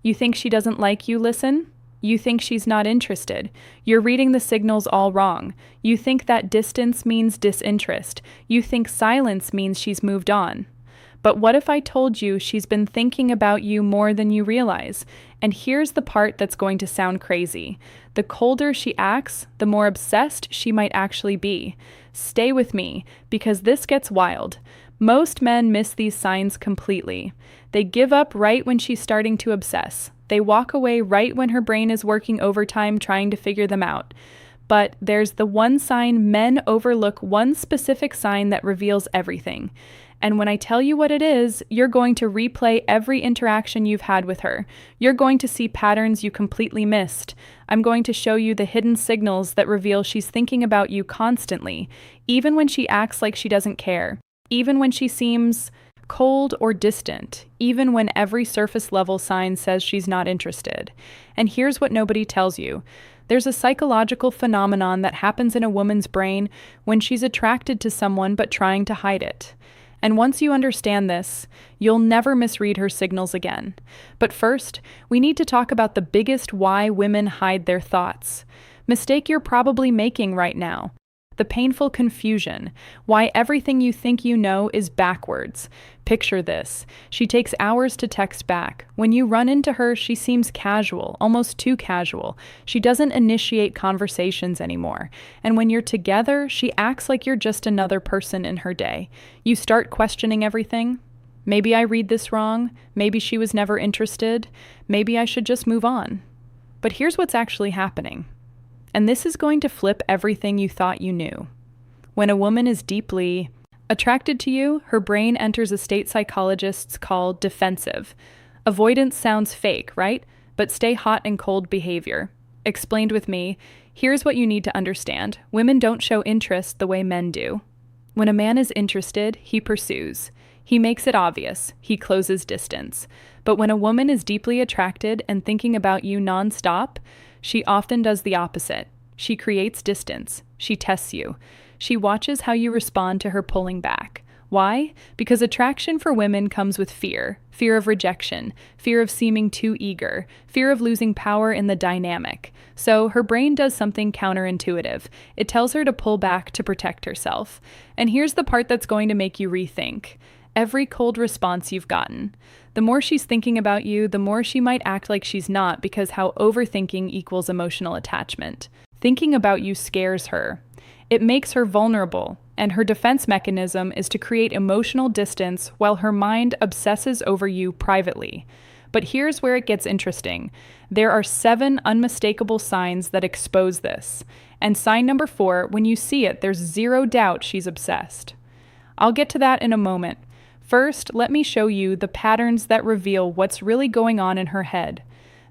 You think she doesn't like you? Listen. You think she's not interested. You're reading the signals all wrong. You think that distance means disinterest. You think silence means she's moved on. But what if I told you she's been thinking about you more than you realize? And here's the part that's going to sound crazy. The colder she acts, the more obsessed she might actually be. Stay with me, because this gets wild. Most men miss these signs completely. They give up right when she's starting to obsess. They walk away right when her brain is working overtime trying to figure them out. But there's the one sign men overlook, one specific sign that reveals everything. And when I tell you what it is, you're going to replay every interaction you've had with her. You're going to see patterns you completely missed. I'm going to show you the hidden signals that reveal she's thinking about you constantly, even when she acts like she doesn't care, even when she seems cold or distant, even when every surface level sign says she's not interested. And here's what nobody tells you. There's a psychological phenomenon that happens in a woman's brain when she's attracted to someone but trying to hide it. And once you understand this, you'll never misread her signals again. But first, we need to talk about the biggest why women hide their thoughts. Mistake you're probably making right now. The painful confusion, why everything you think you know is backwards. Picture this. She takes hours to text back. When you run into her, she seems casual, almost too casual. She doesn't initiate conversations anymore. And when you're together, she acts like you're just another person in her day. You start questioning everything. Maybe I read this wrong. Maybe she was never interested. Maybe I should just move on. But here's what's actually happening. And this is going to flip everything you thought you knew. When a woman is deeply attracted to you, her brain enters a state psychologists call defensive. Avoidance sounds fake, right? But stay hot and cold behavior. Explained with me, here's what you need to understand. Women don't show interest the way men do. When a man is interested, he pursues. He makes it obvious. He closes distance. But when a woman is deeply attracted and thinking about you nonstop, she often does the opposite. She creates distance. She tests you. She watches how you respond to her pulling back. Why? Because attraction for women comes with fear. Fear of rejection. Fear of seeming too eager. Fear of losing power in the dynamic. So her brain does something counterintuitive. It tells her to pull back to protect herself. And here's the part that's going to make you rethink. Every cold response you've gotten. The more she's thinking about you, the more she might act like she's not, because how overthinking equals emotional attachment. Thinking about you scares her. It makes her vulnerable, and her defense mechanism is to create emotional distance while her mind obsesses over you privately. But here's where it gets interesting. There are 7 unmistakable signs that expose this. And sign number 4, when you see it, there's zero doubt she's obsessed. I'll get to that in a moment. First, let me show you the patterns that reveal what's really going on in her head.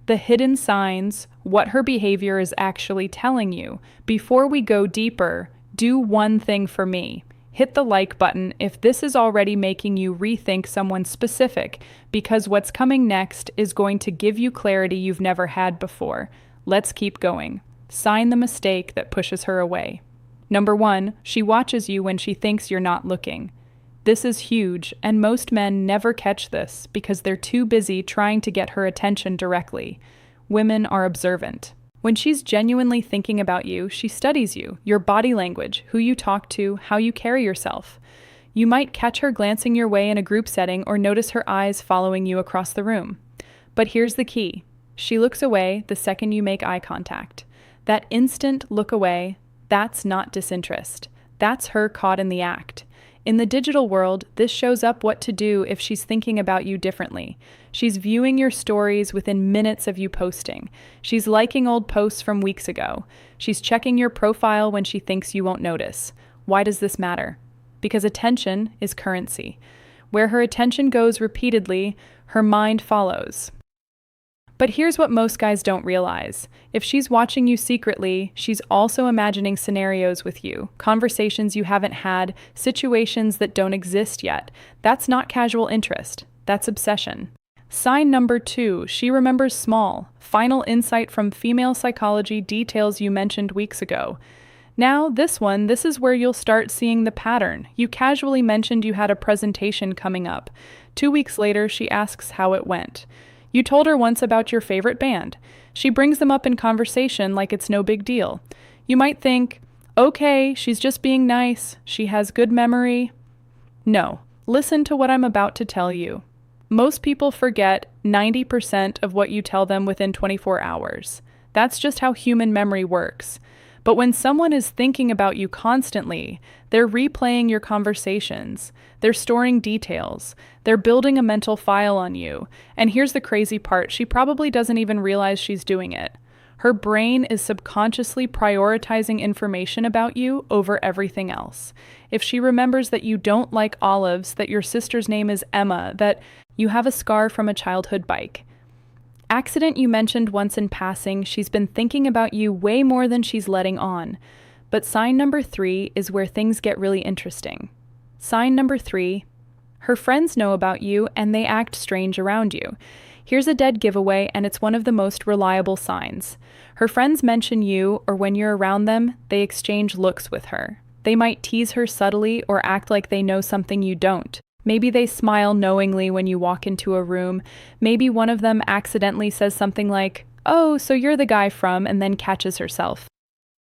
The hidden signs, what her behavior is actually telling you. Before we go deeper, do one thing for me. Hit the like button if this is already making you rethink someone specific, because what's coming next is going to give you clarity you've never had before. Let's keep going. Sign the mistake that pushes her away. Number 1, she watches you when she thinks you're not looking. This is huge, and most men never catch this because they're too busy trying to get her attention directly. Women are observant. When she's genuinely thinking about you, she studies you, your body language, who you talk to, how you carry yourself. You might catch her glancing your way in a group setting or notice her eyes following you across the room. But here's the key. She looks away the second you make eye contact. That instant look away, that's not disinterest. That's her caught in the act. In the digital world, this shows up what to do if she's thinking about you differently. She's viewing your stories within minutes of you posting. She's liking old posts from weeks ago. She's checking your profile when she thinks you won't notice. Why does this matter? Because attention is currency. Where her attention goes repeatedly, her mind follows. But here's what most guys don't realize. If she's watching you secretly, she's also imagining scenarios with you, conversations you haven't had, situations that don't exist yet. That's not casual interest. That's obsession. Sign number 2, she remembers small. Final insight from female psychology details you mentioned weeks ago. Now, this is where you'll start seeing the pattern. You casually mentioned you had a presentation coming up. 2 weeks later, she asks how it went. You told her once about your favorite band. She brings them up in conversation like it's no big deal. You might think, okay, she's just being nice. She has good memory. No, listen to what I'm about to tell you. Most people forget 90% of what you tell them within 24 hours. That's just how human memory works. But when someone is thinking about you constantly, they're replaying your conversations, they're storing details, they're building a mental file on you. And here's the crazy part, she probably doesn't even realize she's doing it. Her brain is subconsciously prioritizing information about you over everything else. If she remembers that you don't like olives, that your sister's name is Emma, that you have a scar from a childhood bike, accident you mentioned once in passing, she's been thinking about you way more than she's letting on. But sign number 3 is where things get really interesting. Sign number 3, her friends know about you and they act strange around you. Here's a dead giveaway, and it's one of the most reliable signs. Her friends mention you, or when you're around them, they exchange looks with her. They might tease her subtly or act like they know something you don't. Maybe they smile knowingly when you walk into a room. Maybe one of them accidentally says something like, "Oh, so you're the guy from," and then catches herself.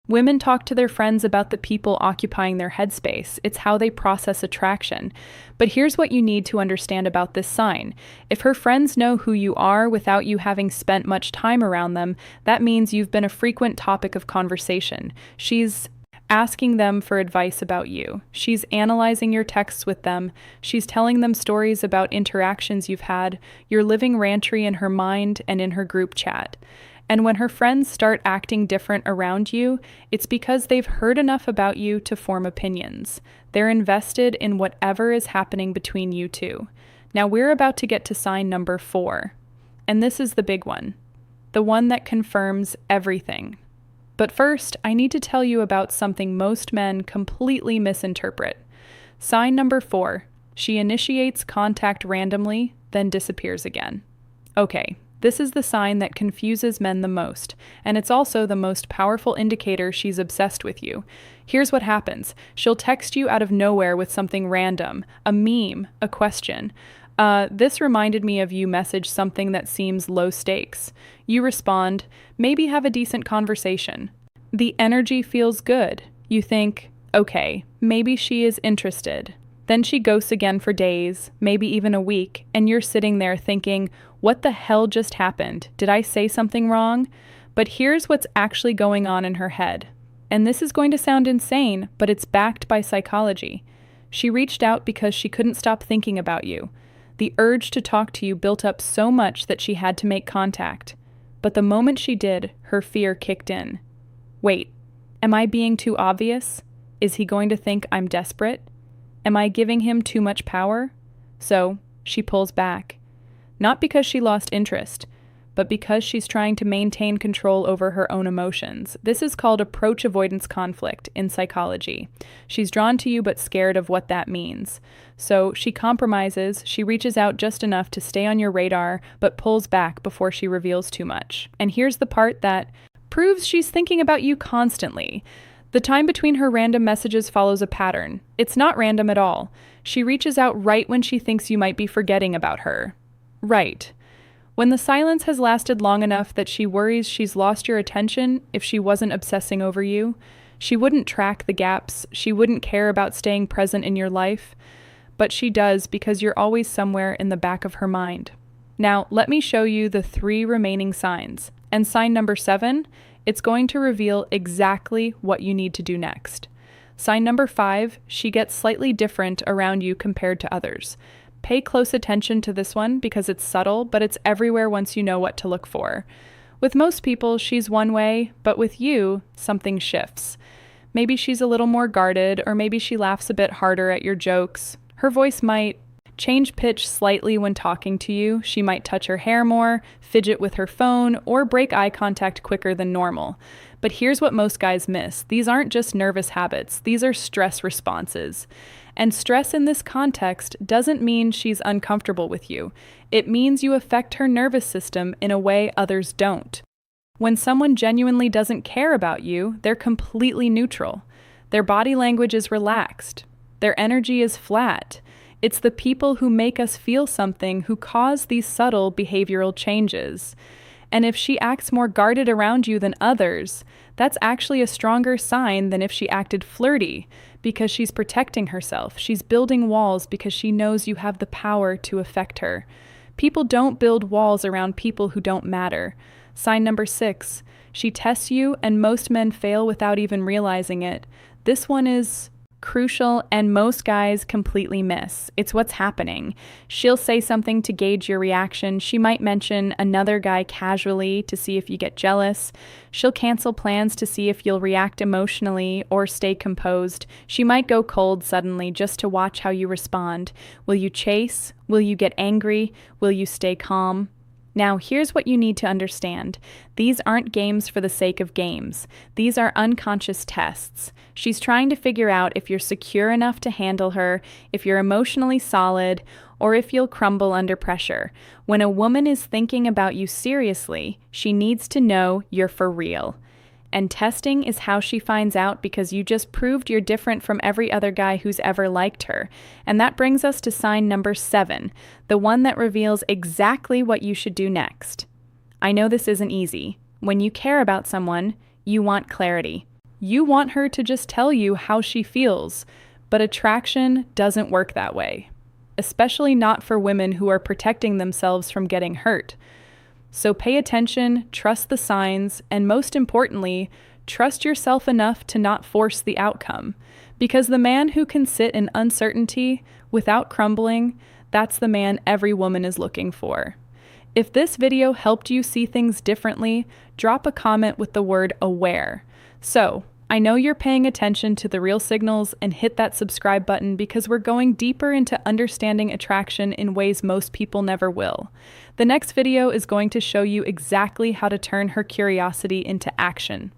Women talk to their friends about the people occupying their headspace. It's how they process attraction. But here's what you need to understand about this sign. If her friends know who you are without you having spent much time around them, that means you've been a frequent topic of conversation. She's asking them for advice about you. She's analyzing your texts with them. She's telling them stories about interactions you've had. You're living rantry in her mind and in her group chat. And when her friends start acting different around you, it's because they've heard enough about you to form opinions. They're invested in whatever is happening between you two. Now we're about to get to sign number 4. And this is the big one. The one that confirms everything. But first, I need to tell you about something most men completely misinterpret. Sign number 4. She initiates contact randomly, then disappears again. Okay. This is the sign that confuses men the most, and it's also the most powerful indicator she's obsessed with you. Here's what happens. She'll text you out of nowhere with something random, a meme, a question. This reminded me of you message something that seems low stakes. You respond, maybe have a decent conversation. The energy feels good. You think, okay, maybe she is interested. Then she ghosts again for days, maybe even a week, and you're sitting there thinking, what the hell just happened? Did I say something wrong? But here's what's actually going on in her head. And this is going to sound insane, but it's backed by psychology. She reached out because she couldn't stop thinking about you. The urge to talk to you built up so much that she had to make contact. But the moment she did, her fear kicked in. Wait, am I being too obvious? Is he going to think I'm desperate? Am I giving him too much power? So, she pulls back. Not because she lost interest, but because she's trying to maintain control over her own emotions. This is called approach avoidance conflict in psychology. She's drawn to you but scared of what that means. So she compromises, she reaches out just enough to stay on your radar, but pulls back before she reveals too much. And here's the part that proves she's thinking about you constantly. The time between her random messages follows a pattern. It's not random at all. She reaches out right when she thinks you might be forgetting about her. Right. When the silence has lasted long enough that she worries she's lost your attention if she wasn't obsessing over you, she wouldn't track the gaps, she wouldn't care about staying present in your life, but she does because you're always somewhere in the back of her mind. Now, let me show you the 3 remaining signs. And sign number 7, it's going to reveal exactly what you need to do next. Sign number 5, she gets slightly different around you compared to others. Pay close attention to this one because it's subtle, but it's everywhere once you know what to look for. With most people, she's one way, but with you, something shifts. Maybe she's a little more guarded, or maybe she laughs a bit harder at your jokes. Her voice might change pitch slightly when talking to you. She might touch her hair more, fidget with her phone, or break eye contact quicker than normal. But here's what most guys miss. These aren't just nervous habits. These are stress responses. And stress in this context doesn't mean she's uncomfortable with you. It means you affect her nervous system in a way others don't. When someone genuinely doesn't care about you, they're completely neutral. Their body language is relaxed. Their energy is flat. It's the people who make us feel something who cause these subtle behavioral changes. And if she acts more guarded around you than others, that's actually a stronger sign than if she acted flirty, because she's protecting herself. She's building walls because she knows you have the power to affect her. People don't build walls around people who don't matter. Sign number 6, she tests you, and most men fail without even realizing it. This one is crucial, and most guys completely miss. It's what's happening. She'll say something to gauge your reaction. She might mention another guy casually to see if you get jealous. She'll cancel plans to see if you'll react emotionally or stay composed. She might go cold suddenly just to watch how you respond. Will you chase? Will you get angry? Will you stay calm? Now, here's what you need to understand. These aren't games for the sake of games. These are unconscious tests. She's trying to figure out if you're secure enough to handle her, if you're emotionally solid, or if you'll crumble under pressure. When a woman is thinking about you seriously, she needs to know you're for real. And testing is how she finds out, because you just proved you're different from every other guy who's ever liked her. And that brings us to sign number 7, the one that reveals exactly what you should do next. I know this isn't easy. When you care about someone, you want clarity. You want her to just tell you how she feels, but attraction doesn't work that way, especially not for women who are protecting themselves from getting hurt. So pay attention, trust the signs, and most importantly, trust yourself enough to not force the outcome. Because the man who can sit in uncertainty without crumbling, that's the man every woman is looking for. If this video helped you see things differently, drop a comment with the word aware. So, I know you're paying attention to the real signals, and hit that subscribe button, because we're going deeper into understanding attraction in ways most people never will. The next video is going to show you exactly how to turn her curiosity into action.